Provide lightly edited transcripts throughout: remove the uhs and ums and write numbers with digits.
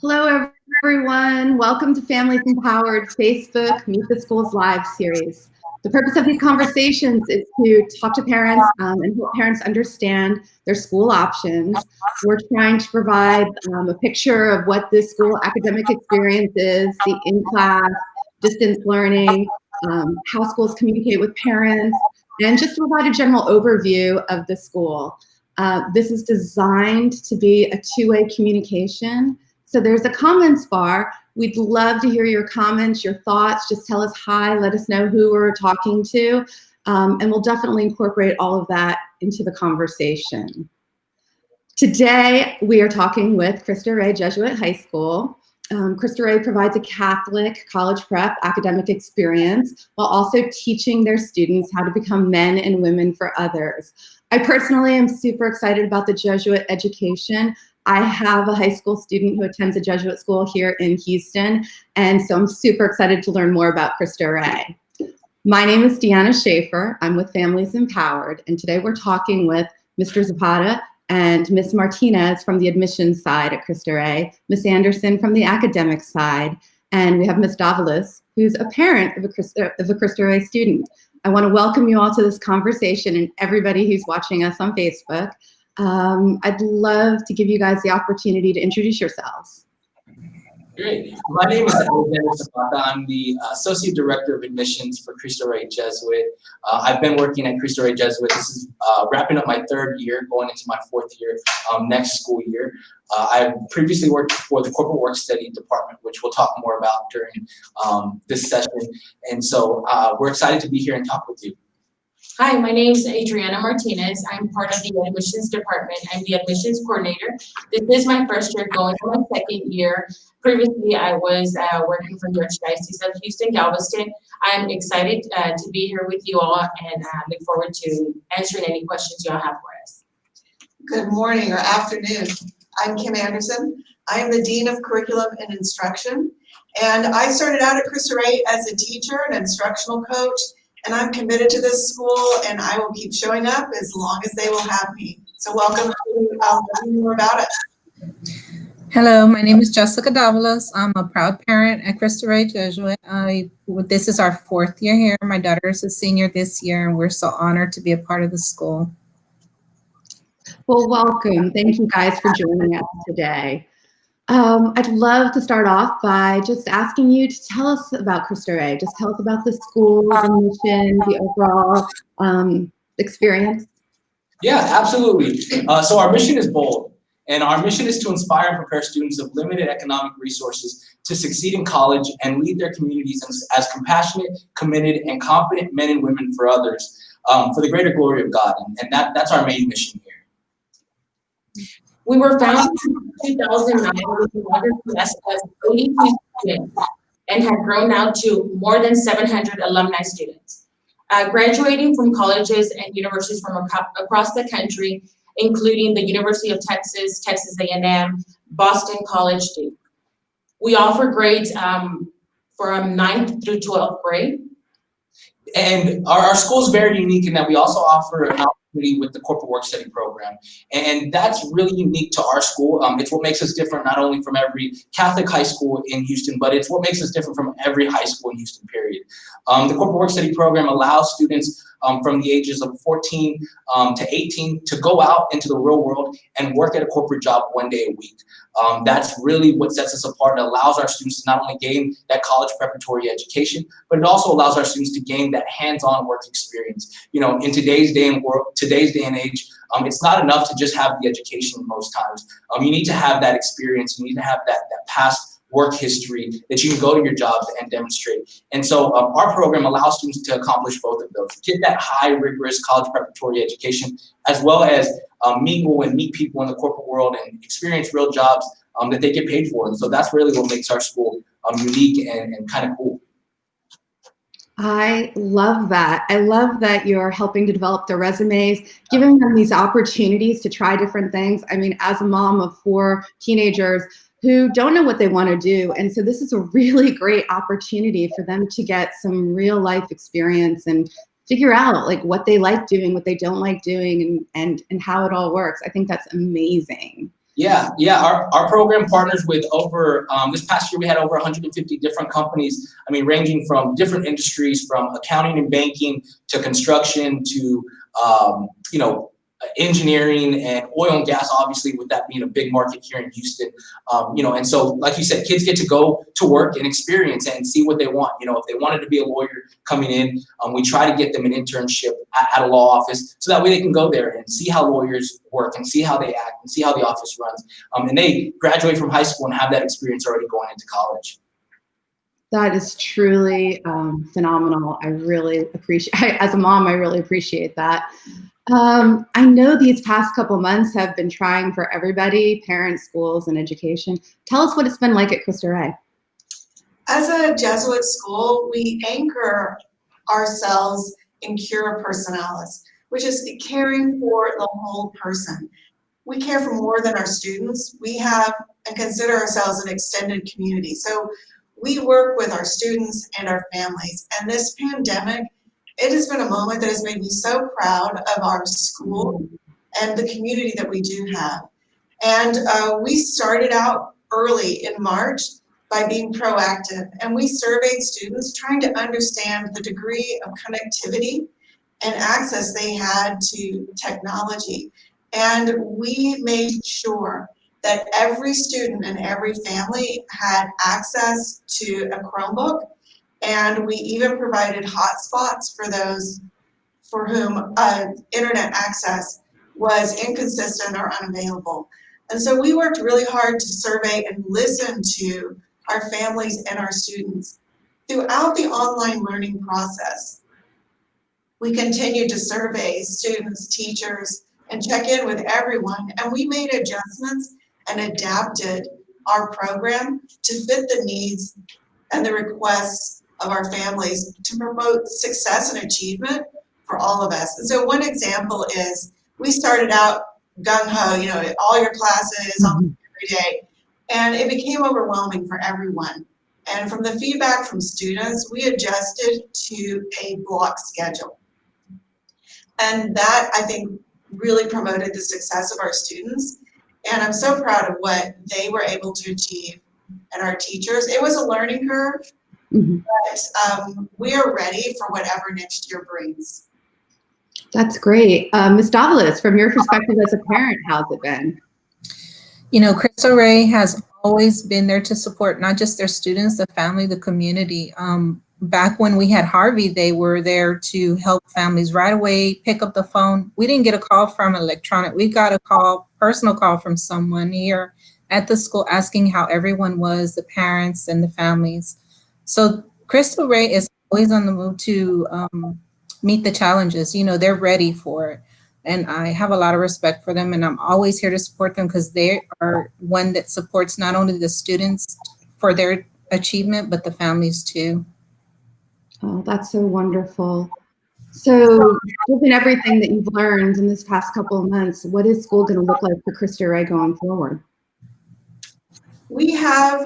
Hello, everyone. Welcome to Families Empowered Facebook Meet the Schools Live series. The purpose of these conversations is to talk to parents and help parents understand their school options. We're trying to provide a picture of what this school academic experience is, the in-class, distance learning, how schools communicate with parents, and just to provide a general overview of the school. This is designed to be a two-way communication. So there's a comments bar. We'd love to hear your comments, your thoughts. Just tell us hi, let us know who we're talking to, and we'll definitely incorporate all of that into the conversation. Today, we are talking with Cristo Rey Jesuit High School. Cristo Rey provides a Catholic college prep academic experience while also teaching their students how to become men and women for others. I personally am super excited about the Jesuit education. I have a high school student who attends a Jesuit school here in Houston, and so I'm super excited to learn more about Cristo Rey. My name is Deanna Schaefer. I'm with Families Empowered, and today we're talking with Mr. Zapata and Ms. Martinez from the admissions side at Cristo Rey, Ms. Anderson from the academic side, and we have Ms. Davalos, who's a parent of a Cristo Rey student. I want to welcome you all to this conversation and everybody who's watching us on Facebook. I'd love to give you guys the opportunity to introduce yourselves. Great. My name is Alexander Zapata. I'm the Associate Director of Admissions for Cristo Rey Jesuit. I've been working at Cristo Rey Jesuit. This is wrapping up my third year, going into my fourth year next school year. I previously worked for the Corporate Work Study Department, which we'll talk more about during this session. And so we're excited to be here and talk with you. Hi, my name is Adriana Martinez. I'm part of the admissions department. I'm the admissions coordinator. This is my first year going to my second year. Previously, I was working for the Archdiocese of Houston, Galveston. I'm excited to be here with you all and look forward to answering any questions you all have for us. Good morning or afternoon. I'm Kim Anderson. I am the Dean of Curriculum and Instruction. And I started out at Cristo Rey as a teacher and instructional coach. And I'm committed to this school, and I will keep showing up as long as they will have me. So welcome to learning more about it. Hello, my name is Jessica Davalos. I'm a proud parent at Cristo Rey Jesuit. This is our fourth year here. My daughter is a senior this year, and we're so honored to be a part of the school. Well, welcome. Thank you guys for joining us today. I'd love to start off by just asking you to tell us about Cristo Rey. Just tell us about the school, the mission, the overall experience. Yeah, absolutely. So our mission is bold, and our mission is to inspire and prepare students of limited economic resources to succeed in college and lead their communities as compassionate, committed, and competent men and women for others, for the greater glory of God. And that's our main mission here. We were founded in 2009 with a larger class of 82 students and have grown now to more than 700 alumni students. Graduating from colleges and universities from across the country, including the University of Texas, Texas A&M, Boston College, Duke. We offer grades from 9th through 12th grade. And our school is very unique in that we also offer an opportunity with the Corporate Work Study program. And that's really unique to our school. It's what makes us different not only from every Catholic high school in Houston, but it's what makes us different from every high school in Houston, period. The Corporate Work Study program allows students from the ages of 14 to 18 to go out into the real world and work at a corporate job one day a week. That's really what sets us apart. It allows our students to not only gain that college preparatory education, but it also allows our students to gain that hands-on work experience. You know, in today's day and age, it's not enough to just have the education most times. You need to have that experience. You need to have that past work history that you can go to your jobs and demonstrate. And so our program allows students to accomplish both of those, get that high rigorous college preparatory education, as well as mingle and meet people in the corporate world and experience real jobs that they get paid for. And so that's really what makes our school unique and kind of cool. I love that. I love that you're helping to develop their resumes, giving them these opportunities to try different things. I mean, as a mom of 4 teenagers who don't know what they want to do, and so this is a really great opportunity for them to get some real life experience and figure out like what they like doing, what they don't like doing, and how it all works. I think that's amazing. Yeah. Our program partners with over, this past year we had over 150 different companies. I mean, ranging from different industries, from accounting and banking to construction to, engineering and oil and gas, obviously, with that being a big market here in Houston. And so, like you said, kids get to go to work and experience and see what they want. If they wanted to be a lawyer coming in, we try to get them an internship at a law office so that way they can go there and see how lawyers work and see how they act and see how the office runs. And they graduate from high school and have that experience already going into college. That is truly phenomenal. I really appreciate, as a mom, I really appreciate that. I know these past couple months have been trying for everybody, parents, schools, and education. Tell us what it's been like at Cristo Rey. As a Jesuit school, we anchor ourselves in cura personalis, which is caring for the whole person. We care for more than our students. We have and consider ourselves an extended community. So we work with our students and our families. And this pandemic, it has been a moment that has made me so proud of our school and the community that we do have. And we started out early in March by being proactive, and we surveyed students trying to understand the degree of connectivity and access they had to technology. And we made sure that every student and every family had access to a Chromebook. And we even provided hotspots for those for whom internet access was inconsistent or unavailable. And so we worked really hard to survey and listen to our families and our students. Throughout the online learning process, we continued to survey students, teachers, and check in with everyone. And we made adjustments and adapted our program to fit the needs and the requests of our families to promote success and achievement for all of us. And so one example is we started out gung-ho, all your classes on every day, and it became overwhelming for everyone. And from the feedback from students, we adjusted to a block schedule. And that, I think, really promoted the success of our students. And I'm so proud of what they were able to achieve and our teachers. It was a learning curve, but we are ready for whatever next year brings. That's great. Ms. Davalos, from your perspective as a parent, how's it been? Cristo Rey has always been there to support not just their students, the family, the community. Back when we had Harvey, they were there to help families right away, pick up the phone. We didn't get a call from electronic. We got a personal call from someone here at the school asking how everyone was, the parents and the families. So Cristo Rey is always on the move to meet the challenges. They're ready for it. And I have a lot of respect for them, and I'm always here to support them because they are one that supports not only the students for their achievement, but the families too. Oh, that's so wonderful. So given everything that you've learned in this past couple of months, what is school going to look like for Cristo Rey going forward? We have,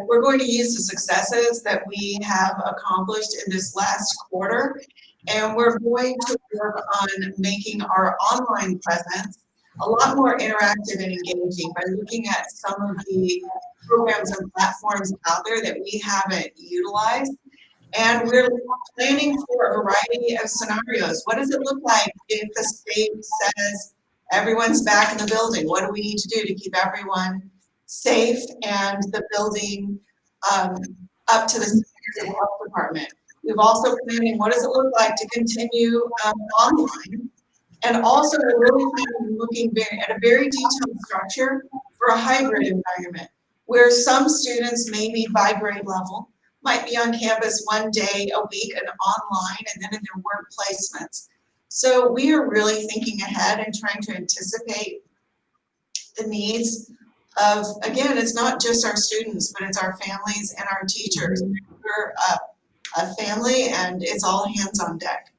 we're going to use the successes that we have accomplished in this last quarter, and we're going to work on making our online presence a lot more interactive and engaging by looking at some of the programs and platforms out there that we haven't utilized. And we're planning for a variety of scenarios. What does it look like if the state says everyone's back in the building? What do we need to do to keep everyone safe and the building up to the standards of the health department? We've also planning what does it look like to continue online, and also we're really looking at a very detailed structure for a hybrid environment where some students may be by grade level, might be on campus one day a week and online, and then in their work placements. So we are really thinking ahead and trying to anticipate the needs of, again, it's not just our students, but it's our families and our teachers. We're a family, and it's all hands on deck.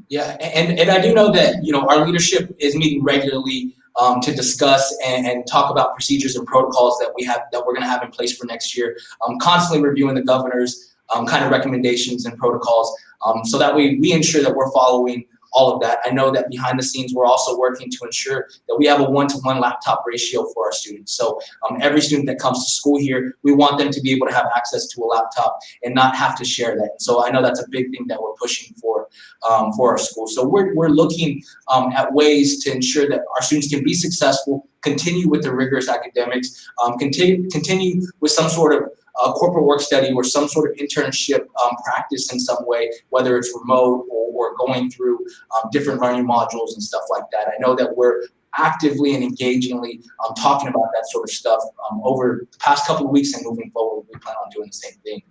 Yeah, and I do know that our leadership is meeting regularly to discuss and talk about procedures and protocols that we're going to have in place for next year. Constantly reviewing the governor's kind of recommendations and protocols. So that way we ensure that we're following all of that. I know that behind the scenes, we're also working to ensure that we have a 1-to-1 laptop ratio for our students. So every student that comes to school here, we want them to be able to have access to a laptop and not have to share that. So I know that's a big thing that we're pushing for our school. So we're looking at ways to ensure that our students can be successful, continue with the rigorous academics, continue with some sort of corporate work study or some sort of internship practice in some way, whether it's remote or going through different learning modules and stuff like that. I know that we're actively and engagingly talking about that sort of stuff over the past couple of weeks, and moving forward, we plan on doing the same thing.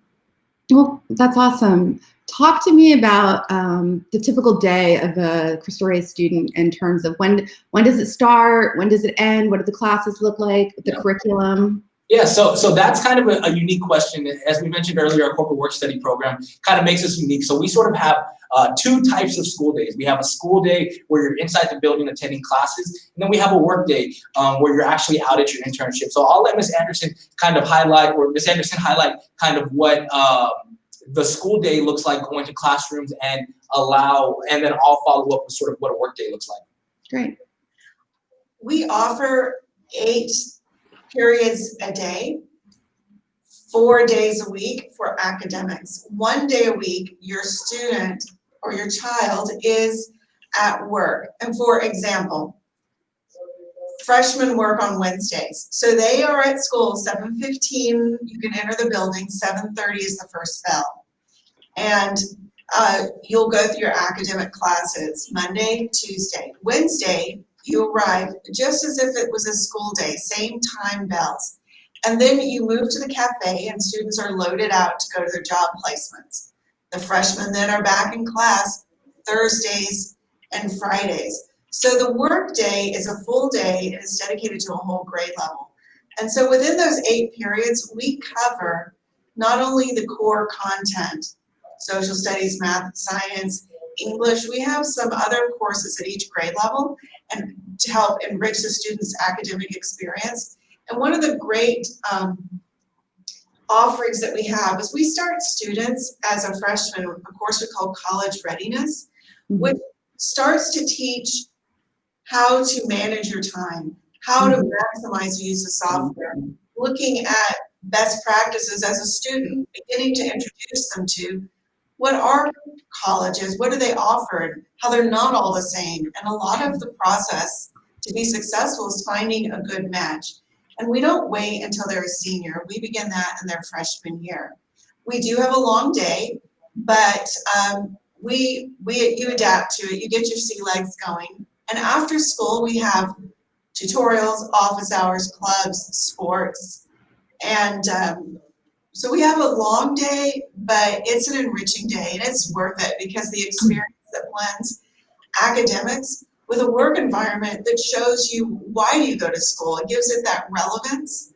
Well, that's awesome. Talk to me about the typical day of a Cristo Rey student in terms of when does it start, when does it end, what do the classes look like, the curriculum? Yeah, so that's kind of a unique question. As we mentioned earlier, our corporate work study program kind of makes us unique. So we sort of have two types of school days. We have a school day where you're inside the building attending classes, and then we have a work day where you're actually out at your internship. So I'll let Ms. Anderson kind of highlight kind of what the school day looks like, going to classrooms, and then I'll follow up with sort of what a work day looks like. Great. We offer 8 periods a day, 4 days a week for academics. 1 day a week, your student or your child is at work. And for example, freshmen work on Wednesdays. So they are at school 7:15, you can enter the building, 7:30 is the first bell. And you'll go through your academic classes Monday, Tuesday. Wednesday, you arrive just as if it was a school day, same time bells. And then you move to the cafe and students are loaded out to go to their job placements. The freshmen then are back in class Thursdays and Fridays. So the work day is a full day and is dedicated to a whole grade level. And so within those 8 periods, we cover not only the core content, social studies, math, science, English, we have some other courses at each grade level and to help enrich the students' academic experience. And one of the great offerings that we have is we start students as a freshman, a course we call College Readiness, which starts to teach how to manage your time, how to maximize the use of software, looking at best practices as a student, beginning to introduce them to what are colleges, what do they offer, how they're not all the same. And a lot of the process to be successful is finding a good match. And we don't wait until they're a senior. We begin that in their freshman year. We do have a long day, but you adapt to it. You get your sea legs going. And after school, we have tutorials, office hours, clubs, sports. And so we have a long day, but it's an enriching day, and it's worth it because the experience that blends academics with a work environment that shows you why you go to school. It gives it that relevance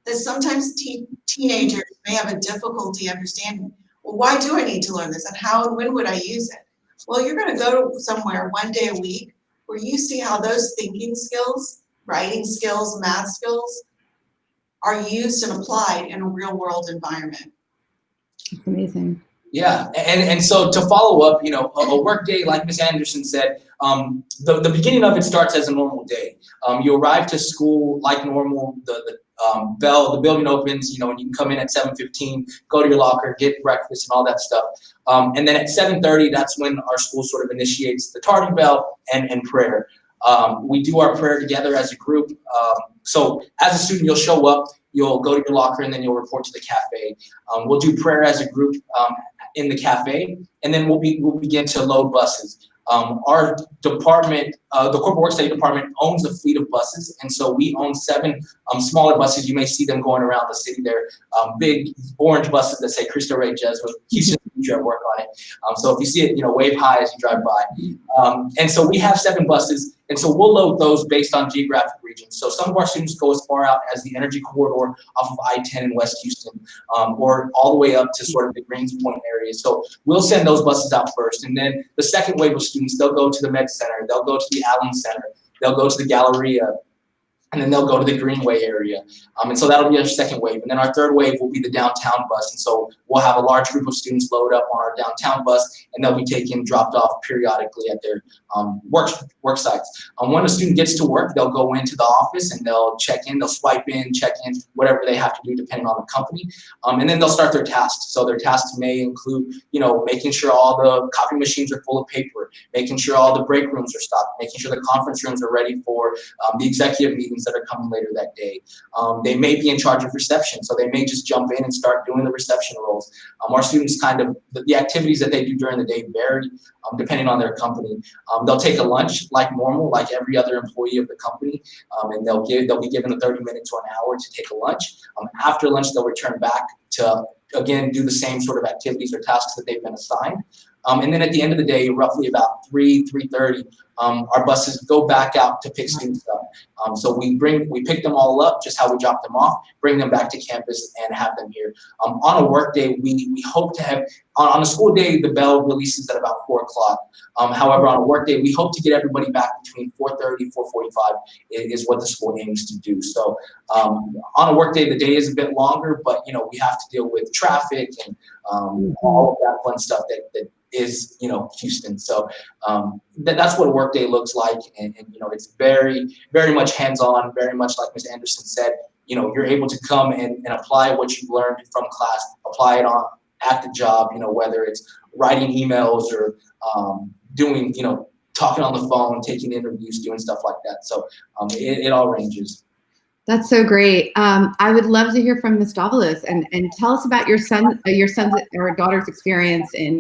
that sometimes teenagers may have a difficulty understanding. Well, why do I need to learn this, and how and when would I use it? Well, you're going to go to somewhere 1 day a week where you see how those thinking skills, writing skills, math skills are used and applied in a real world environment. That's amazing. Yeah, and so to follow up, a work day, like Ms. Anderson said, the beginning of it starts as a normal day. You arrive to school like normal. The building opens, and you can come in at 7:15, go to your locker, get breakfast and all that stuff. And then at 7:30, that's when our school sort of initiates the tardy bell and prayer. We do our prayer together as a group. So as a student, you'll show up, you'll go to your locker, and then you'll report to the cafe. We'll do prayer as a group in the cafe, and then we'll begin to load buses. Our department, the corporate work study department, owns a fleet of buses, and so we own 7 smaller buses. You may see them going around the city. They're big orange buses that say Cristo Rey Jesuit, Houston Future at work on it. So if you see it, wave high as you drive by. And so we have 7 buses, and so we'll load those based on geographic regions. So some of our students go as far out as the Energy Corridor off of I-10 in West Houston, or all the way up to sort of the Greens Point area. So we'll send those buses out first, and then the second wave of students, they'll go to the Med Center, they'll go to the Allen Center, they'll go to the Galleria, and then they'll go to the Greenway area. And so that'll be our second wave. And then our third wave will be the downtown bus. And so we'll have a large group of students load up on our downtown bus, and they'll be taken, dropped off periodically at their work sites. When a student gets to work, they'll go into the office and they'll check in, they'll swipe in, check in, whatever they have to do depending on the company. And then they'll start their tasks. So their tasks may include, making sure all the copy machines are full of paper, making sure all the break rooms are stocked, making sure the conference rooms are ready for the executive meetings that are coming later that day. They may be in charge of reception, so they may just jump in and start doing the reception roles. Our students the activities that they do during the day vary depending on their company. They'll take a lunch like normal, like every other employee of the company, and they'll be given a 30 minutes or an hour to take a lunch. After lunch, they'll return back to, again, do the same sort of activities or tasks that they've been assigned. And then at the end of the day, roughly about 3:30, our buses go back out to pick students up. So we pick them all up, just how we drop them off, bring them back to campus and have them here. On a work day, we hope to have, on a school day, the bell releases at about 4 o'clock. However, on a work day, we hope to get everybody back between 4:30, 4:45 is what the school aims to do. So on a work day, the day is a bit longer, but we have to deal with traffic and all of that fun stuff that is Houston. So that's what a work day looks like, and it's very, very much hands-on, very much like Ms. Anderson said. You're able to come and apply what you've learned from class, apply it at the job, whether it's writing emails or doing, talking on the phone, taking interviews, doing stuff like that. So it all ranges. That's so great. I would love to hear from Ms. Davalos and tell us about your son's or daughter's experience in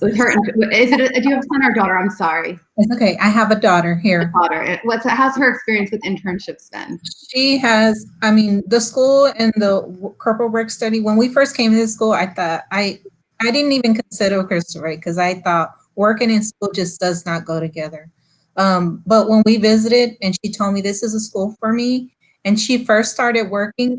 with her. Do you have a son or daughter? I'm sorry. It's okay. I have a daughter here. How's her experience with internships been? She has, the school and the corporate work study, when we first came to the school, I thought, I didn't even consider Cristo Rey because I thought working in school just does not go together. But when we visited and she told me this is a school for me, and she first started working,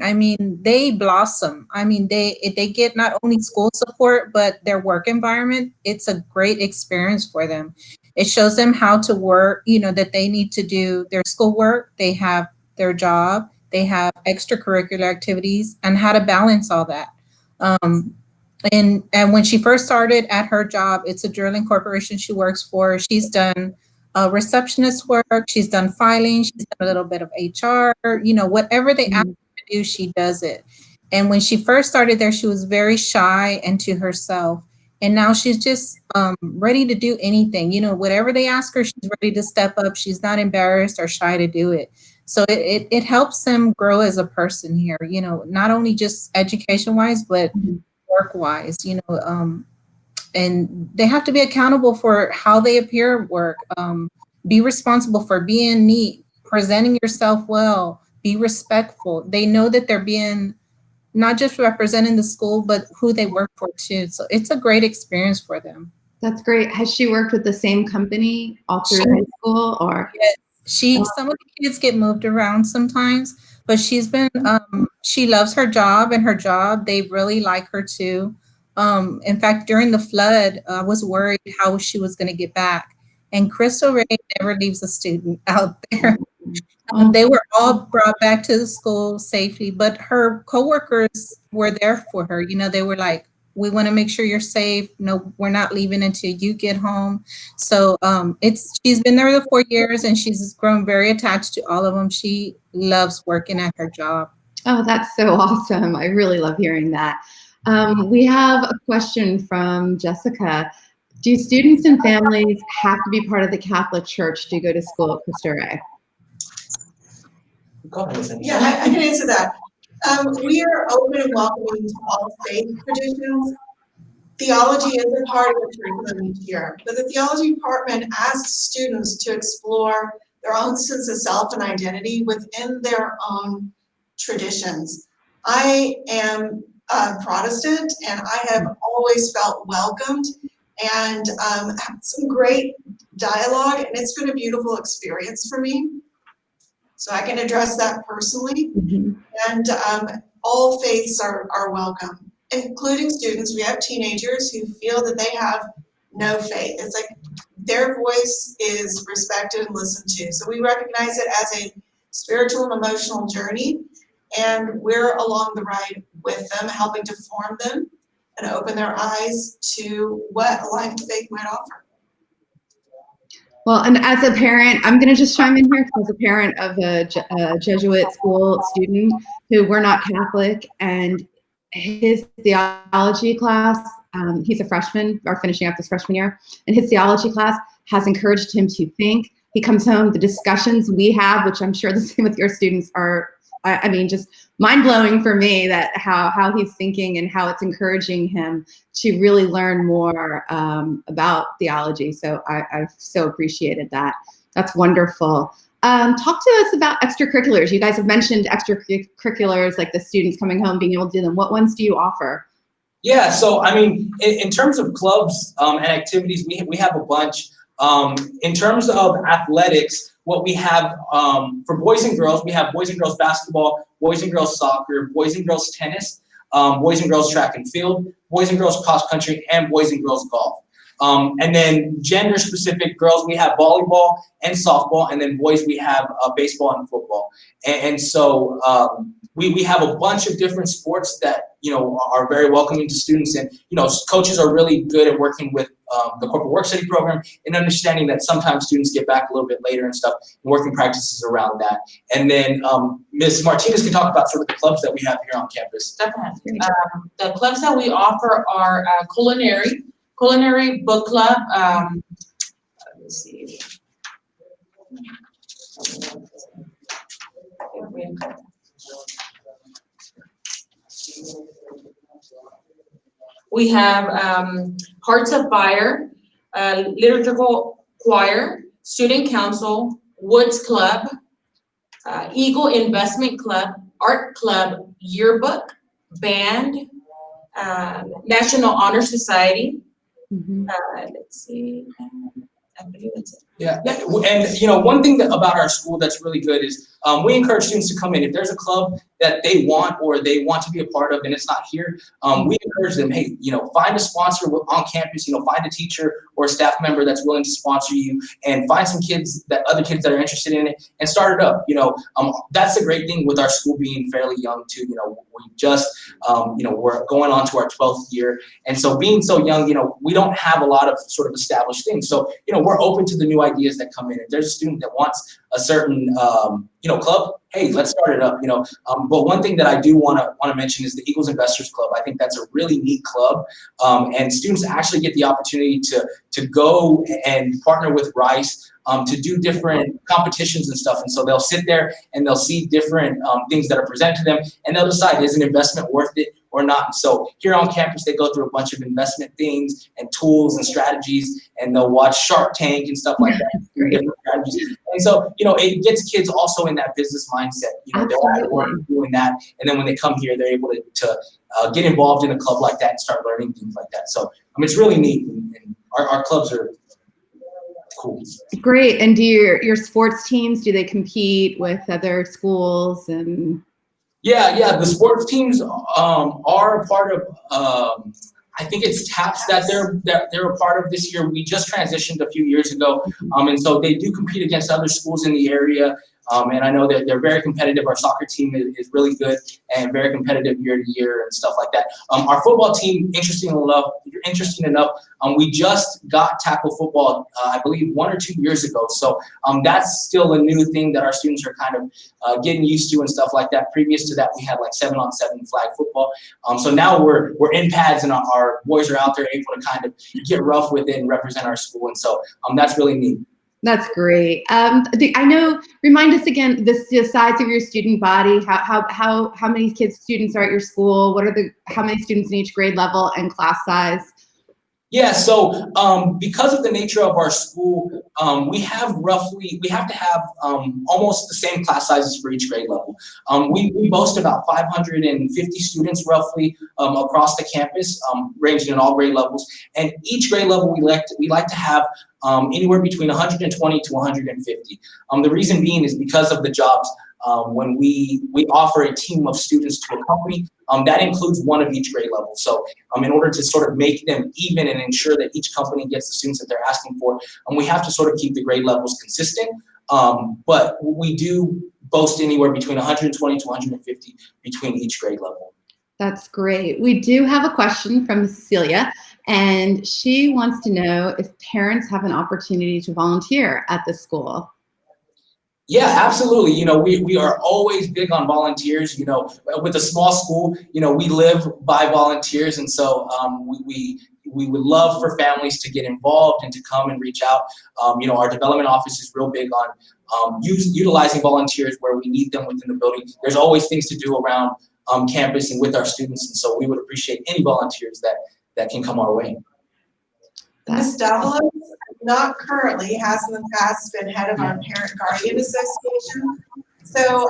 they blossom. They get not only school support, but their work environment. It's a great experience for them. It shows them how to work, that they need to do their schoolwork, they have their job, they have extracurricular activities, and how to balance all that. And when she first started at her job, it's a drilling corporation she works for. She's done receptionist work, she's done filing, she's done a little bit of HR, whatever they ask her to do, she does it. And when she first started there, she was very shy and to herself. And now she's just ready to do anything, whatever they ask her, she's ready to step up. She's not embarrassed or shy to do it. So it helps them grow as a person here, not only just education wise, but work wise, and they have to be accountable for how they appear at work. Be responsible for being neat, presenting yourself well, be respectful. They know that they're being not just representing the school, but who they work for too. So it's a great experience for them. That's great. Has she worked with the same company all through high school, or? Yes. Some of the kids get moved around sometimes, but she's been, she loves her job, and her job, they really like her too. In fact, during the flood, I was worried how she was going to get back. And Cristo Rey never leaves a student out there. They were all brought back to the school safely, but her coworkers were there for her. They were like, we want to make sure you're safe. No, we're not leaving until you get home. So she's been there the 4 years, and she's grown very attached to all of them. She loves working at her job. Oh, that's so awesome. I really love hearing that. We have a question from Jessica. Do students and families have to be part of the Catholic Church to go to school at Cristo Rey? Yeah, I can answer that. We are open and welcoming to all faith traditions. Theology is a part of the curriculum each year, but the theology department asks students to explore their own sense of self and identity within their own traditions. I am Protestant, and I have always felt welcomed and had some great dialogue, and it's been a beautiful experience for me. So I can address that personally. And all faiths are welcome, including students. We have teenagers who feel that they have no faith. It's like their voice is respected and listened to. So we recognize it as a spiritual and emotional journey. And we're along the ride with them, helping to form them and open their eyes to what a life of faith might offer. Well, and as a parent, I'm going to just chime in here because as a parent of a Jesuit school student who we're not Catholic, and his theology class, he's a freshman or finishing up his freshman year, and his theology class has encouraged him to think. He comes home, the discussions we have, which I'm sure the same with your students, are, I mean, just mind-blowing for me, that how he's thinking and how it's encouraging him to really learn more about theology. So I've so appreciated that. That's wonderful. Talk to us about extracurriculars. You guys have mentioned extracurriculars, like the students coming home, being able to do them. What ones do you offer? Yeah, so I mean, in terms of clubs and activities, we have a bunch. In terms of athletics, what we have for boys and girls, we have boys and girls basketball, boys and girls soccer, boys and girls tennis, boys and girls track and field, boys and girls cross country, and boys and girls golf. And then gender specific, girls, we have volleyball and softball, and then boys, we have baseball and football. And so we have a bunch of different sports that, are very welcoming to students. And, coaches are really good at working with the corporate work study program and understanding that sometimes students get back a little bit later and stuff, and working practices around that. And then Ms. Martinez can talk about sort of the clubs that we have here on campus. Definitely. The clubs that we offer are culinary book club. Let's see. We have Hearts of Fire, Liturgical Choir, Student Council, Woods Club, Eagle Investment Club, Art Club, Yearbook, Band, National Honor Society. Let's see. I believe that's it. Yeah, and one thing about our school that's really good is we encourage students to come in. If there's a club that they want or they want to be a part of and it's not here, we encourage them, hey, find a sponsor on campus, find a teacher or a staff member that's willing to sponsor you, and find some other kids that are interested in it, and start it up. That's the great thing with our school being fairly young too. We just, we're going on to our 12th year. And so being so young, we don't have a lot of sort of established things. So, we're open to the new ideas that come in. If there's a student that wants a certain, club, hey, let's start it up, But one thing that I do want to mention is the Eagles Investors Club. I think that's a really neat club. And students actually get the opportunity to go and partner with Rice to do different competitions and stuff. And so they'll sit there and they'll see different things that are presented to them, and they'll decide, is an investment worth it or not? So here on campus, they go through a bunch of investment things and tools and strategies, and they'll watch Shark Tank and stuff like that. Different strategies. And so, it gets kids also in that business mindset. They're at work doing that, and then when they come here, they're able to get involved in a club like that and start learning things like that. So, it's really neat, and our clubs are cool. Great. And do your sports teams, do they compete with other schools? And Yeah, the sports teams are a part of. I think it's TAPS that they're a part of this year. We just transitioned a few years ago, and so they do compete against other schools in the area. And I know that they're very competitive. Our soccer team is really good and very competitive year to year and stuff like that. Our football team, interesting enough, we just got tackle football, I believe 1 or 2 years ago. So that's still a new thing that our students are kind of getting used to and stuff like that. Previous to that, we had like 7-on-7 flag football. So now we're in pads, and our boys are out there able to kind of get rough with it and represent our school. And so that's really neat. That's great. I know, remind us again, the size of your student body, how many students are at your school? How many students in each grade level and class size? Yeah, so because of the nature of our school, we have to have almost the same class sizes for each grade level. We boast about 550 students roughly across the campus, ranging in all grade levels. And each grade level we like to have anywhere between 120 to 150. The reason being is because of the jobs. When we offer a team of students to a company, that includes one of each grade level. So in order to sort of make them even and ensure that each company gets the students that they're asking for, we have to sort of keep the grade levels consistent. But we do boast anywhere between 120 to 150 between each grade level. That's great. We do have a question from Cecilia, and she wants to know if parents have an opportunity to volunteer at the school. Yeah, absolutely. We are always big on volunteers. With a small school, we live by volunteers. And so we would love for families to get involved and to come and reach out. Our development office is real big on utilizing volunteers where we need them within the building. There's always things to do around campus and with our students. And so we would appreciate any volunteers that can come our way. Ms. Davalos, not currently, has in the past been head of our Parent Guardian Association. So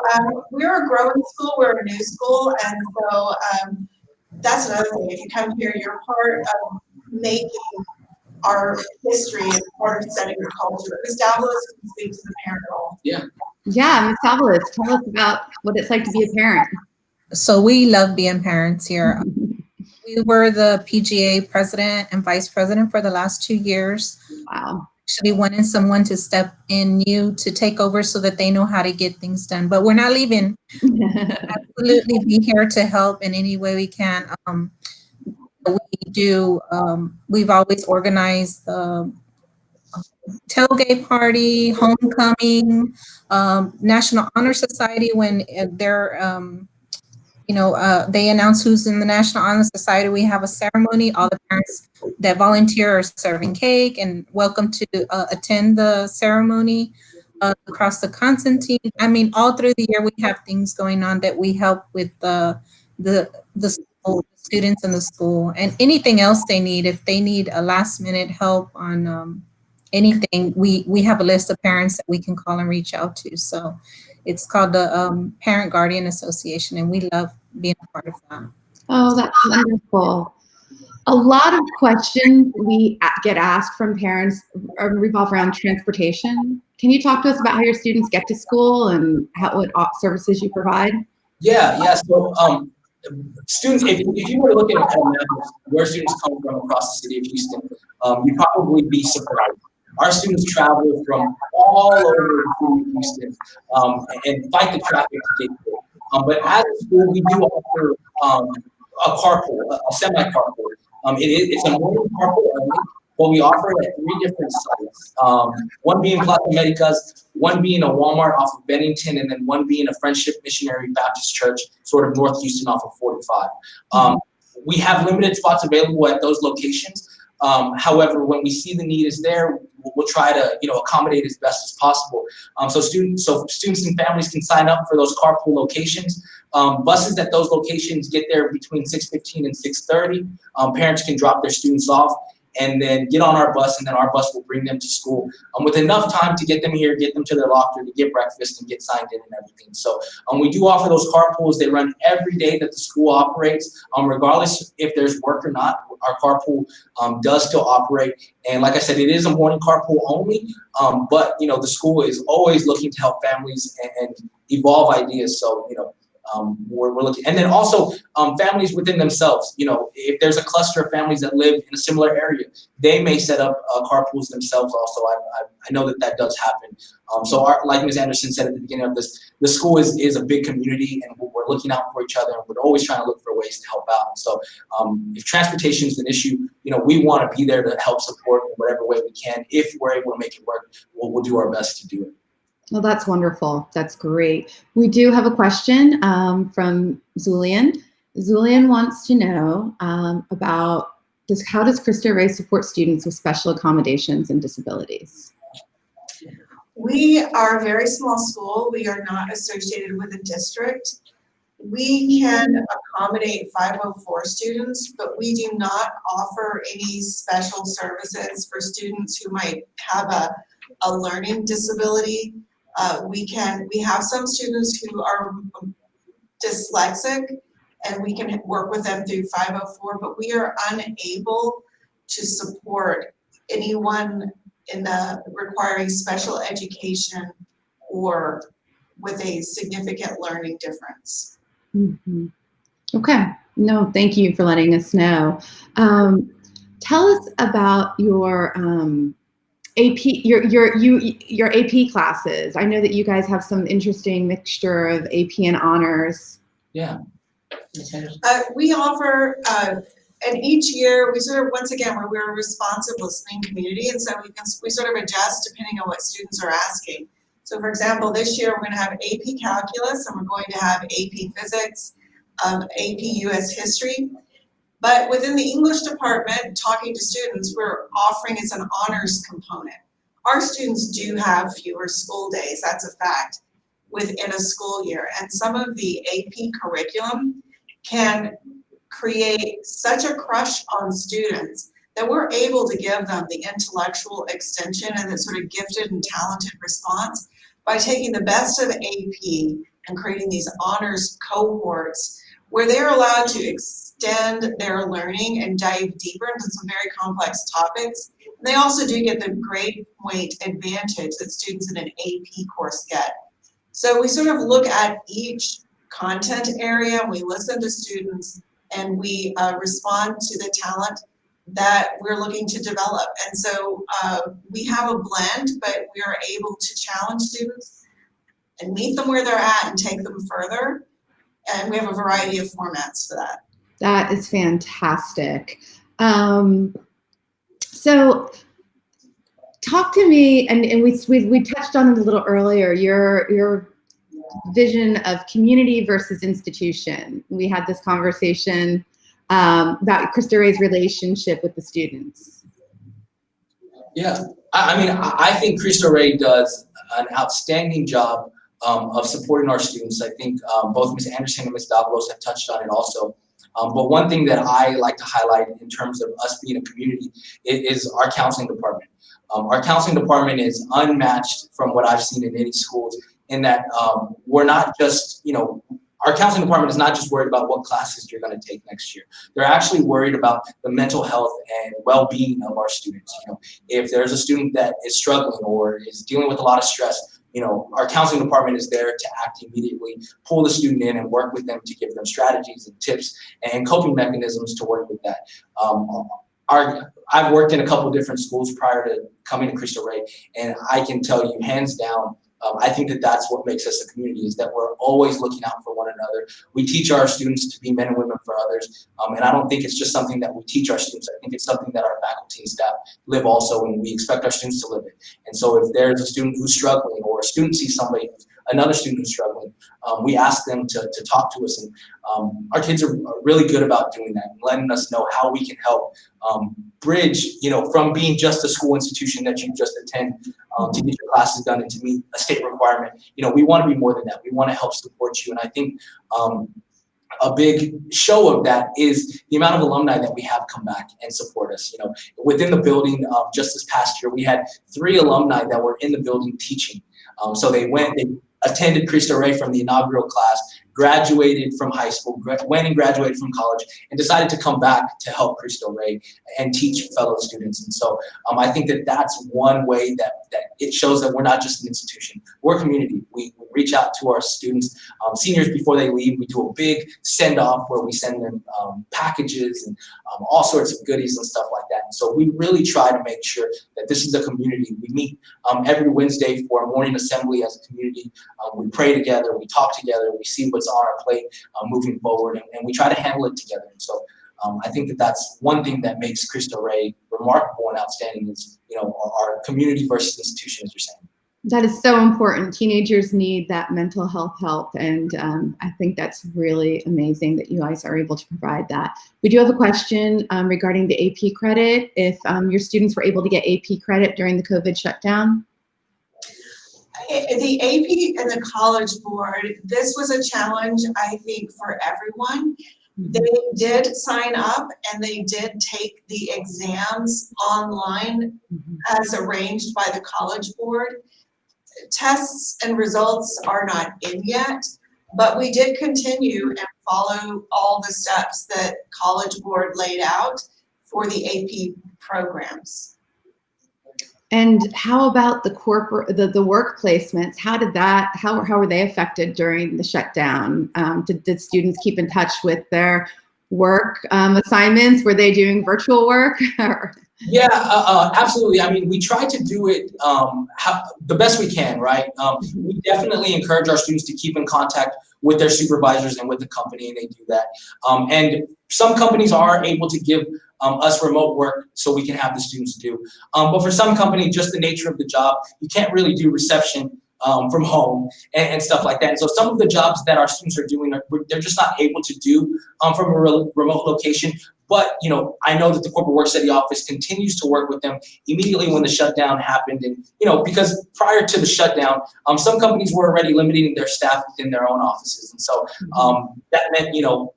we're a growing school, we're a new school, and so that's another thing. If you come here, you're part of making our history and part of setting the culture. Ms. Davalos can speak to the parent role. Yeah, Ms. Davalos, tell us about what it's like to be a parent. So we love being parents here. We were the PGA president and vice president for the last 2 years. Wow. Actually wanted someone to step in new to take over so that they know how to get things done. But we're not leaving. Absolutely be here to help in any way we can. We've always organized the tailgate party, homecoming, National Honor Society when they're they announce who's in the National Honor Society. We have a ceremony. All the parents that volunteer are serving cake and welcome to attend the ceremony across the Constantine. I mean, all through the year, we have things going on that we help with the school, students in the school, and anything else they need. If they need a last minute help on anything, we have a list of parents that we can call and reach out to. So it's called the Parent Guardian Association, and we love being a part of that. Oh, that's wonderful. A lot of questions we get asked from parents revolve around transportation. Can you talk to us about how your students get to school and what services you provide? Yeah. So students, if you were to look at a map of where students come from across the city of Houston, you'd probably be surprised. Our students travel from all over the city of Houston and fight the traffic to get here. But as a school, we do offer a carpool, a semi-carpool. It's a morning carpool only, but we offer it at 3 different sites. One being Plaza Americas, one being a Walmart off of Bennington, and then one being a Friendship Missionary Baptist Church, sort of North Houston off of 45. We have limited spots available at those locations. However, when we see the need is there, we'll try to accommodate as best as possible. So students and families can sign up for those carpool locations. Buses at those locations get there between 6:15 and 6:30. Parents can drop their students off and then get on our bus, and then our bus will bring them to school with enough time to get them here, get them to their locker, to get breakfast and get signed in and everything. So we do offer those carpools. They run every day that the school operates, regardless if there's work or not. Our carpool does still operate. And like I said, it is a morning carpool only, but the school is always looking to help families and evolve ideas. So, we're looking, and then also families within themselves. If there's a cluster of families that live in a similar area, they may set up carpools themselves. Also, I know that does happen. So, like Ms. Anderson said at the beginning of this, the school is a big community, and we're looking out for each other, and we're always trying to look for ways to help out. So, if transportation is an issue, we want to be there to help support in whatever way we can. If we're able to make it work, we'll do our best to do it. Well, that's wonderful. That's great. We do have a question from Zulian. Zulian wants to know about how does Cristo Rey support students with special accommodations and disabilities? We are a very small school. We are not associated with a district. We can accommodate 504 students, but we do not offer any special services for students who might have a learning disability. We have some students who are dyslexic, and we can work with them through 504, but we are unable to support anyone requiring special education or with a significant learning difference. Mm-hmm. Okay. No, thank you for letting us know. Tell us about your your AP classes. I know that you guys have some interesting mixture of AP and honors. Yeah. We offer, and each year we sort of, once again, we're a responsive listening community, and so we sort of adjust depending on what students are asking. So for example, this year we're going to have AP Calculus, and we're going to have AP Physics, AP US History. But within the English department, talking to students, we're offering as an honors component. Our students do have fewer school days, that's a fact, within a school year. And some of the AP curriculum can create such a crush on students that we're able to give them the intellectual extension and the sort of gifted and talented response by taking the best of AP and creating these honors cohorts where they're allowed to extend their learning and dive deeper into some very complex topics. And they also do get the grade point advantage that students in an AP course get. So we sort of look at each content area, we listen to students, and we respond to the talent that we're looking to develop. And so we have a blend, but we are able to challenge students and meet them where they're at and take them further. And we have a variety of formats for that. That is fantastic. So talk to me, and we touched on it a little earlier, your vision of community versus institution. We had this conversation about Cristo Rey's relationship with the students. Yeah, I mean, I think Cristo Rey does an outstanding job of supporting our students. I think both Ms. Anderson and Ms. Davalos have touched on it also. But one thing that I like to highlight in terms of us being a community is our counseling department. Our counseling department is unmatched from what I've seen in any schools, in that we're not just, our counseling department is not just worried about what classes you're going to take next year. They're actually worried about the mental health and well-being of our students. If there's a student that is struggling or is dealing with a lot of stress, our counseling department is there to act immediately, pull the student in and work with them to give them strategies and tips and coping mechanisms to work with that. I've worked in a couple of different schools prior to coming to Cristo Rey, and I can tell you hands down, I think that that's what makes us a community, is that we're always looking out for one another. We teach our students to be men and women for others, and I don't think it's just something that we teach our students. I think it's something that our faculty and staff live also, and we expect our students to live it. And so if there's a student who's struggling, or a student sees another student who's struggling, we ask them to talk to us, and our kids are really good about doing that and letting us know how we can help bridge, from being just a school institution that you just attend to get your classes done and to meet a state requirement. We want to be more than that. We want to help support you, and I think a big show of that is the amount of alumni that we have come back and support us. Within the building, just this past year, we had 3 alumni that were in the building teaching. So they attended Cristo Rey from the inaugural class, graduated from high school, went and graduated from college, and decided to come back to help Cristo Rey and teach fellow students. And so I think that that's one way that it shows that we're not just an institution, we're a community. We reach out to our students, seniors before they leave. We do a big send-off where we send them packages and all sorts of goodies and stuff like that. And so we really try to make sure that this is a community. We meet every Wednesday for a morning assembly as a community. We pray together, we talk together, we see what's on our plate moving forward, and we try to handle it together. And so I think that that's one thing that makes Cristo Rey remarkable and outstanding is, our community versus institution, as you're saying. That is so important. Teenagers need that mental health help, and I think that's really amazing that you guys are able to provide that. We do have a question regarding the AP credit. If your students were able to get AP credit during the COVID shutdown? The AP and the College Board, this was a challenge, I think, for everyone. They did sign up and they did take the exams online as arranged by the College Board. Tests and results are not in yet, but we did continue and follow all the steps that College Board laid out for the AP programs. And how about the work placements? How were they affected during the shutdown? Did students keep in touch with their work assignments? Were they doing virtual work? Absolutely. I mean, we try to do it the best we can, right? We definitely encourage our students to keep in contact with their supervisors and with the company, and they do that. And some companies are able to give us remote work so we can have the students do. But for some companies, just the nature of the job, you can't really do reception from home and stuff like that. And so some of the jobs that our students are doing, they're just not able to do from a remote location. But, you know, I know that the corporate work study office continues to work with them immediately when the shutdown happened. And, you know, because prior to the shutdown, some companies were already limiting their staff within their own offices. And so that meant, you know,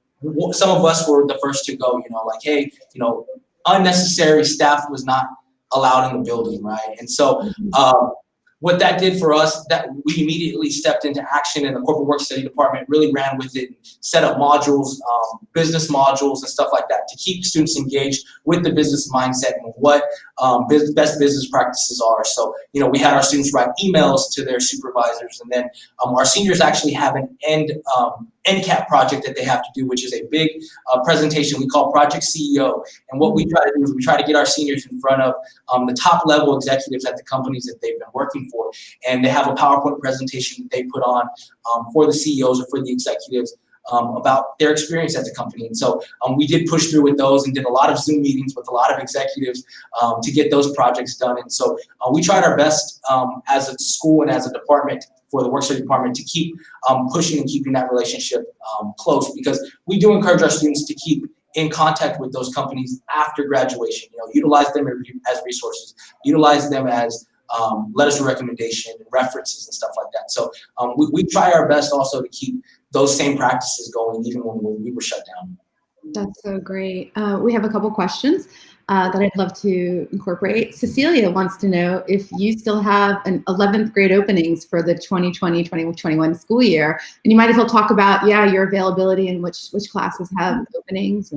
some of us were the first to go, you know, like, hey, you know, unnecessary staff was not allowed in the building, right? And so what that did for us, that we immediately stepped into action, and the corporate work study department really ran with it, and set up modules, business modules and stuff like that to keep students engaged with the business mindset and what best business practices are. So, you know, we had our students write emails to their supervisors, and then our seniors actually have an NCAP project that they have to do, which is a big presentation we call Project CEO. And what we try to do is we try to get our seniors in front of the top level executives at the companies that they've been working for. And they have a PowerPoint presentation that they put on for the CEOs or for the executives about their experience at the company. And so we did push through with those and did a lot of Zoom meetings with a lot of executives to get those projects done. And so we tried our best as a school and as a department for the work study department to keep pushing and keeping that relationship close, because we do encourage our students to keep in contact with those companies after graduation. You know, utilize them as resources, utilize them as letters of recommendation and references and stuff like that. So we try our best also to keep those same practices going even when we were shut down. That's so great. We have a couple questions that I'd love to incorporate. Cecilia wants to know if you still have an 11th grade openings for the 2020-2021 school year. And you might as well talk about, your availability and which classes have openings.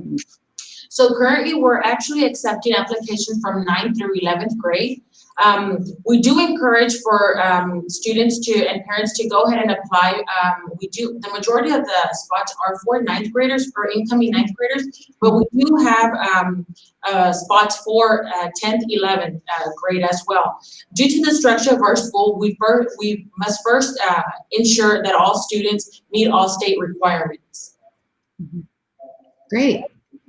So currently we're actually accepting applications from 9th through 11th grade. We do encourage for students and parents to go ahead and apply. The majority of the spots are for 9th graders or incoming 9th graders, but we do have spots for 10th, 11th grade as well. Due to the structure of our school, we must first ensure that all students meet all state requirements. Great.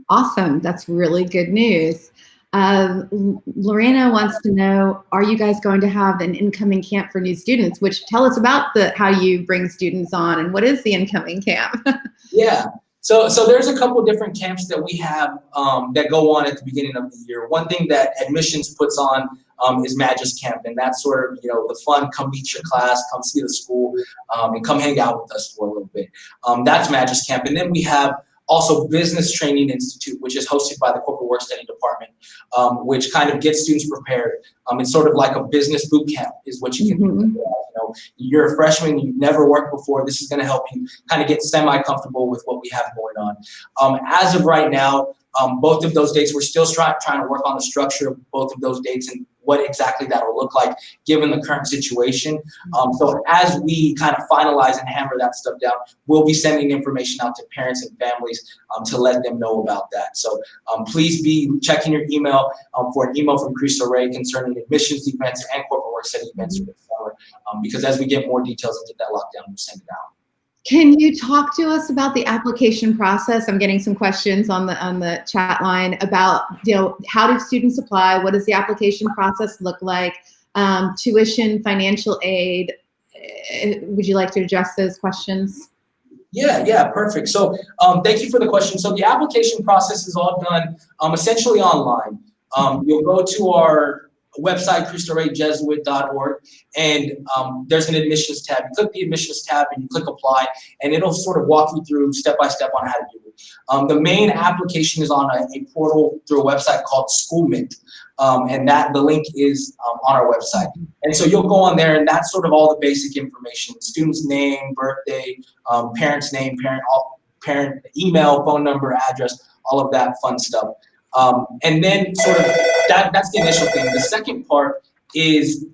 Awesome. That's really good news. Lorena wants to know, are you guys going to have an incoming camp for new students? Which tell us about how you bring students on, and what is the incoming camp? Yeah. So there's a couple different camps that we have that go on at the beginning of the year. One thing that admissions puts on is Magis Camp, and that's sort of, you know, the fun, come meet your class, come see the school, and come hang out with us for a little bit. That's Magis Camp. And then we have also Business Training Institute, which is hosted by the Corporate Work Study Department, which kind of gets students prepared. It's sort of like a business boot camp is what you can do. You know, you're a freshman, you've never worked before. This is going to help you kind of get semi-comfortable with what we have going on. As of right now, both of those dates, we're still trying to work on the structure of both of those dates and what exactly that will look like given the current situation. So as we kind of finalize and hammer that stuff down, we'll be sending information out to parents and families to let them know about that. So please be checking your email for an email from Cristo Rey concerning admissions events and corporate work study events for the summer, because as we get more details and get that lockdown, we'll send it out. Can you talk to us about the application process? I'm getting some questions on the chat line about, you know, how do students apply? What does the application process look like? Tuition, financial aid. Would you like to address those questions? Yeah, perfect. So thank you for the question. So the application process is all done essentially online. You'll go to our website, CristoReyJesuit.org, and there's an admissions tab. You click the admissions tab and you click apply, and it'll sort of walk you through step by step on how to do it. The main application is on a portal through a website called SchoolMint, and the link is on our website. And so you'll go on there, and that's sort of all the basic information: student's name, birthday, parent's name, parent email, phone number, address, all of that fun stuff. And then sort of that's the initial thing. The second part is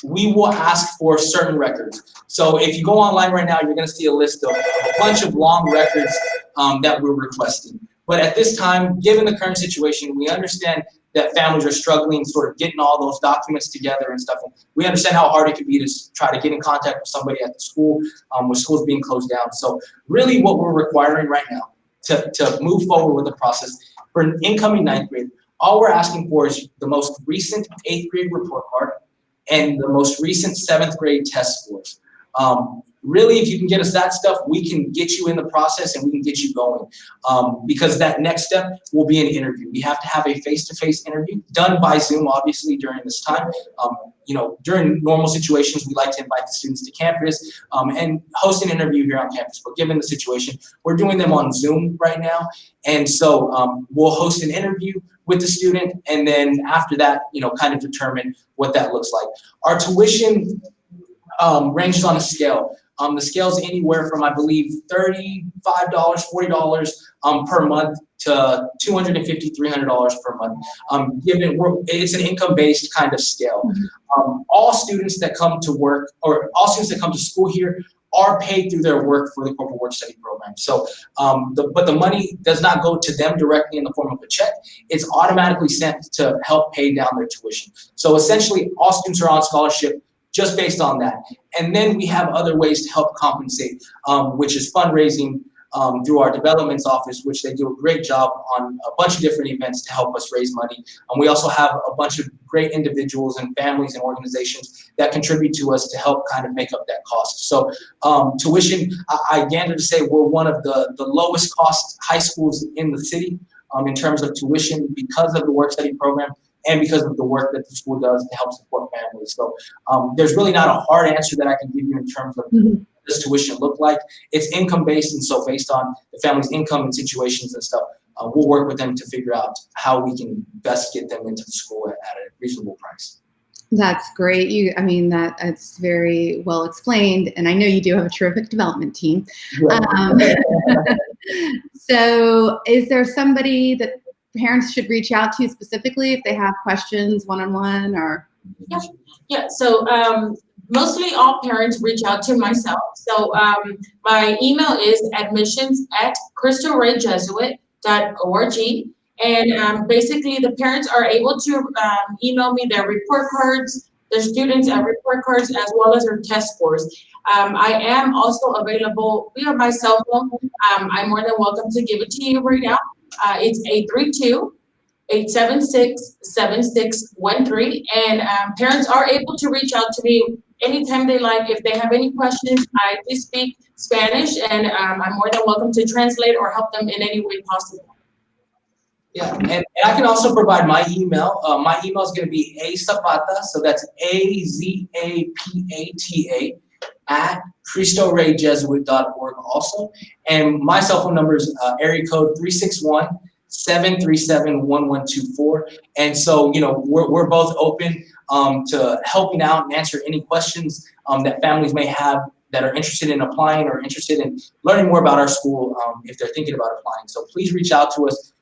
we will ask for certain records. So if you go online right now, you're going to see a list of a bunch of long records that we're requesting. But at this time, given the current situation, we understand that families are struggling, sort of getting all those documents together and stuff. And we understand how hard it can be to try to get in contact with somebody at the school, with schools being closed down. So really what we're requiring right now to move forward with the process for an incoming 9th grade, all we're asking for is the most recent 8th grade report card and the most recent 7th grade test scores. Really, if you can get us that stuff, we can get you in the process and we can get you going. Because that next step will be an interview. We have to have a face-to-face interview done by Zoom, obviously, during this time. During normal situations, we like to invite the students to campus and host an interview here on campus. But given the situation, we're doing them on Zoom right now. And so we'll host an interview with the student, and then after that, kind of determine what that looks like. Our tuition ranges on a scale. The scale is anywhere from, I believe, $35, $40 per month to $250, $300 per month. It's an income-based kind of scale. All students that come to work, or all students that come to school here, are paid through their work for the corporate work study program. So, but the money does not go to them directly in the form of a check. It's automatically sent to help pay down their tuition. So essentially, all students are on scholarship just based on that. And then we have other ways to help compensate, which is fundraising through our developments office, which they do a great job on a bunch of different events to help us raise money. And we also have a bunch of great individuals and families and organizations that contribute to us to help kind of make up that cost. So tuition, I gander to say we're one of the lowest cost high schools in the city in terms of tuition because of the work study program and because of the work that the school does to help support families. So there's really not a hard answer that I can give you in terms of what does tuition look like. It's income based, and so based on the family's income and situations and stuff, we'll work with them to figure out how we can best get them into the school at a reasonable price. That's great. That's very well explained. And I know you do have a terrific development team. Yeah. So is there somebody that parents should reach out to specifically if they have questions one-on-one or? Yeah. So mostly all parents reach out to myself. So my email is admissions@CristoRayJesuit.org. And basically the parents are able to email me their report cards, their students' report cards, as well as their test scores. I am also available via my cell phone. I'm more than welcome to give it to you right now. It's 832-876-7613. And parents are able to reach out to me anytime they like. If they have any questions, I do speak Spanish, and I'm more than welcome to translate or help them in any way possible. Yeah, and I can also provide my email. My email is going to be azapata, so that's AZAPATA @CristoRayJesuit.org also. And my cell phone number is area code 361-737-1124. And so, we're both open to helping out and answer any questions that families may have that are interested in applying or interested in learning more about our school if they're thinking about applying. So please reach out to us.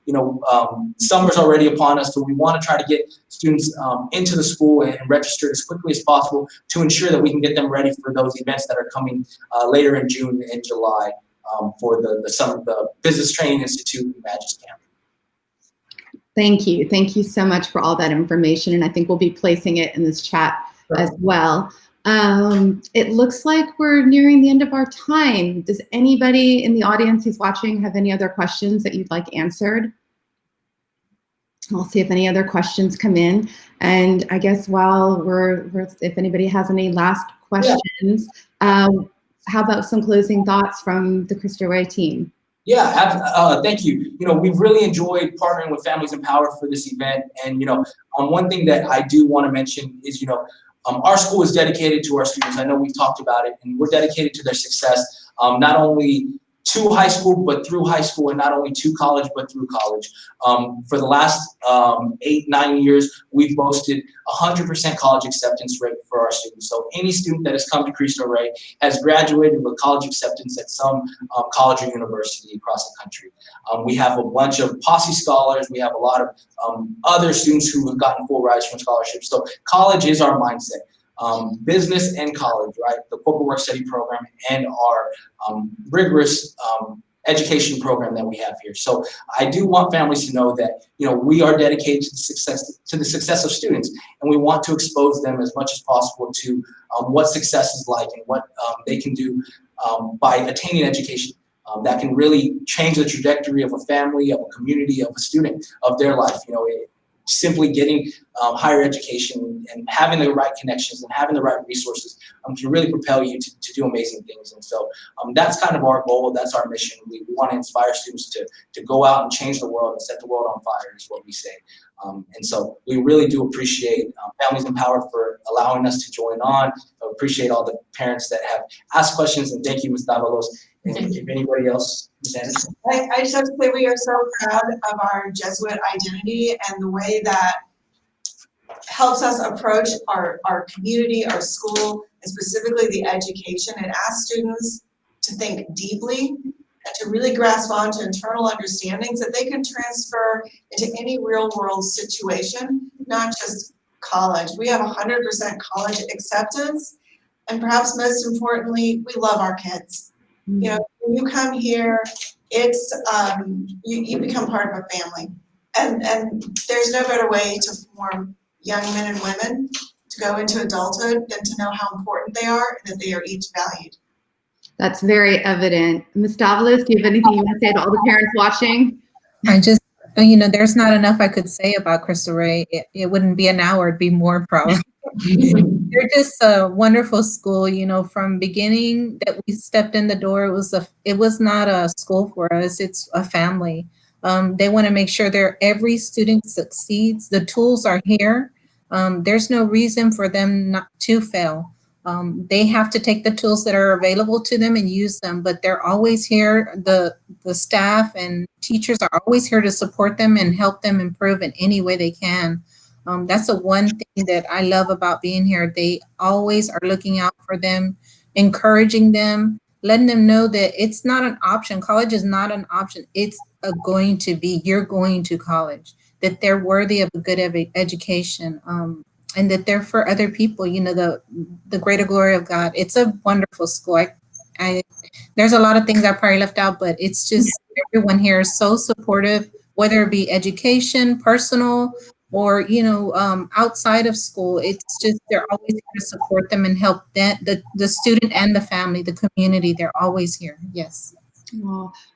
Summer's already upon us, so we want to try to get students into the school and registered as quickly as possible to ensure that we can get them ready for those events that are coming later in June and July for the Business Training Institute and Magis Camp. Thank you. Thank you so much for all that information. And I think we'll be placing it in this chat as well. It looks like we're nearing the end of our time. Does anybody in the audience who's watching have any other questions that you'd like answered? I'll see if any other questions come in. And I guess while if anybody has any last questions, how about some closing thoughts from the Cristo Rey team? Yeah, thank you. We've really enjoyed partnering with Families Empowered for this event. And, one thing that I do want to mention is, our school is dedicated to our students. I know we've talked about it, and we're dedicated to their success, not only to high school, but through high school, and not only to college, but through college. For the last 8-9 years, we've boasted 100% college acceptance rate for our students. So any student that has come to Cristo Rey has graduated with college acceptance at some college or university across the country. We have a bunch of Posse scholars. We have a lot of other students who have gotten full rides from scholarships. So college is our mindset. Business and college, right? The corporate work study program and our rigorous education program that we have here. So I do want families to know that, we are dedicated to the success of students, and we want to expose them as much as possible to what success is like and what they can do by attaining education that can really change the trajectory of a family, of a community, of a student, of their life. Simply getting higher education and having the right connections and having the right resources can really propel you to do amazing things. And so that's kind of our goal. That's our mission. We want to inspire students to go out and change the world and set the world on fire, is what we say. And so we really do appreciate Families Empowered for allowing us to join on. I appreciate all the parents that have asked questions, and thank you, Ms. Davalos. And if anybody else, Ms. Anderson. I just have to say we are so proud of our Jesuit identity and the way that helps us approach our community, our school, and specifically the education, and ask students to think deeply and to really grasp onto internal understandings that they can transfer into any real world situation, not just college. We have 100% college acceptance, and perhaps most importantly, we love our kids. When you come here, it's you become part of a family, and there's no better way to form young men and women to go into adulthood than to know how important they are and that they are each valued. That's very evident. Ms. Davalos, do you have anything you want to say to all the parents watching? I just, there's not enough I could say about Cristo Rey. It wouldn't be an hour, it'd be more probably. They're just a wonderful school. From beginning that we stepped in the door, it was not a school for us. It's a family. They want to make sure every student succeeds. The tools are here. There's no reason for them not to fail. They have to take the tools that are available to them and use them, but they're always here. The staff and teachers are always here to support them and help them improve in any way they can. That's the one thing that I love about being here. They always are looking out for them, encouraging them, letting them know that it's not an option. College is not an option. It's going to be, you're going to college, that they're worthy of a good education, and that they're for other people, the greater glory of God. It's a wonderful school. There's a lot of things I probably left out, but it's just everyone here is so supportive, whether it be education, personal, or outside of school. It's just they're always here to support them and help the student and the family, the community. They're always here. Yes.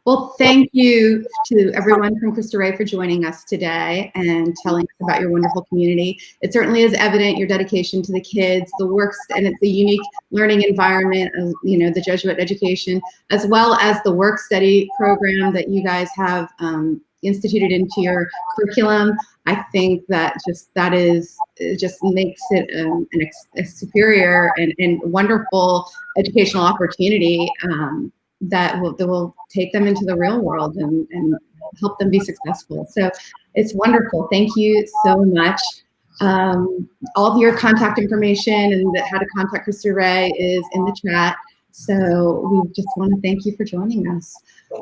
Well, thank you to everyone from Cristo Rey for joining us today and telling us about your wonderful community. It certainly is evident your dedication to the kids, the works, and it's the unique learning environment of the Jesuit education, as well as the work study program that you guys have instituted into your curriculum. I think that just makes it a superior and wonderful educational opportunity that will take them into the real world and help them be successful. So it's wonderful. Thank you so much. All of your contact information and how to contact Cristo Rey is in the chat. So we just want to thank you for joining us.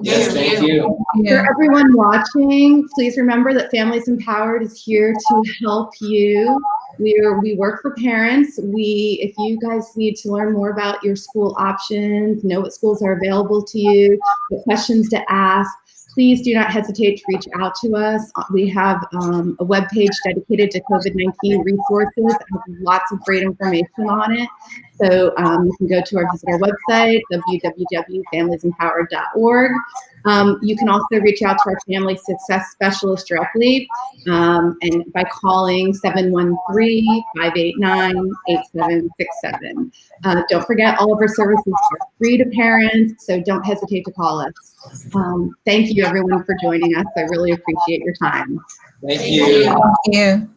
Yes, thank you. For everyone watching, please remember that Families Empowered is here to help you. We work for parents. If you guys need to learn more about your school options, know what schools are available to you, what questions to ask, please do not hesitate to reach out to us. We have a webpage dedicated to COVID-19 resources that has lots of great information on it. So you can go to our visitor website, www.familiesempowered.org. You can also reach out to our family success specialist directly and by calling 713-589-8767. Don't forget, all of our services are free to parents, so don't hesitate to call us. Thank you, everyone, for joining us. I really appreciate your time. Thank you. Thank you.